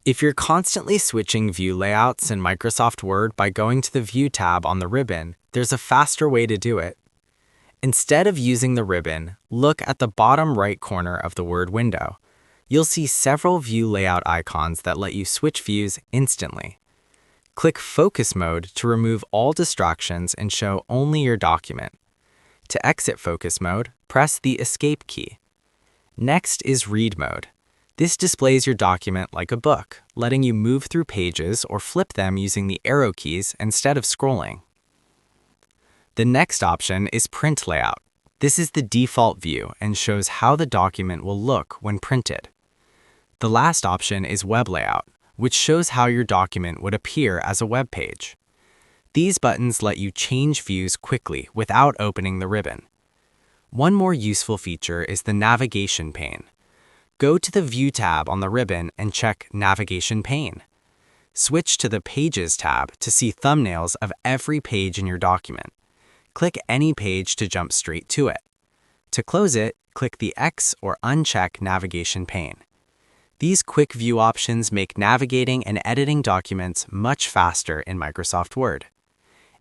If you're constantly switching view layouts in Microsoft Word by going to the View tab on the ribbon, there's a faster way to do it. Instead of using the ribbon, look at the bottom right corner of the Word window. You'll see several view layout icons that let you switch views instantly. Click Focus Mode to remove all distractions and show only your document. To exit Focus Mode, press the Escape key. Next is Read Mode. This displays your document like a book, letting you move through pages or flip them using the arrow keys instead of scrolling. The next option is Print Layout. This is the default view and shows how the document will look when printed. The last option is Web Layout, which shows how your document would appear as a web page. These buttons let you change views quickly without opening the ribbon. One more useful feature is the navigation pane. Go to the View tab on the ribbon and check Navigation pane. Switch to the Pages tab to see thumbnails of every page in your document. Click any page to jump straight to it. To close it, click the X or uncheck Navigation pane. These quick view options make navigating and editing documents much faster in Microsoft Word.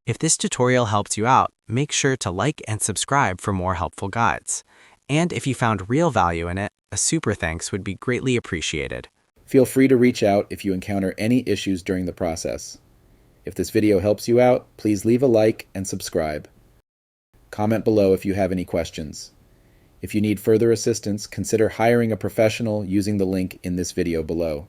If this tutorial helped you out, make sure to like and subscribe for more helpful guides. And if you found real value in it, a super thanks would be greatly appreciated. Feel free to reach out if you encounter any issues during the process. If this video helps you out, please leave a like and subscribe. Comment below if you have any questions. If you need further assistance, consider hiring a professional using the link in this video below.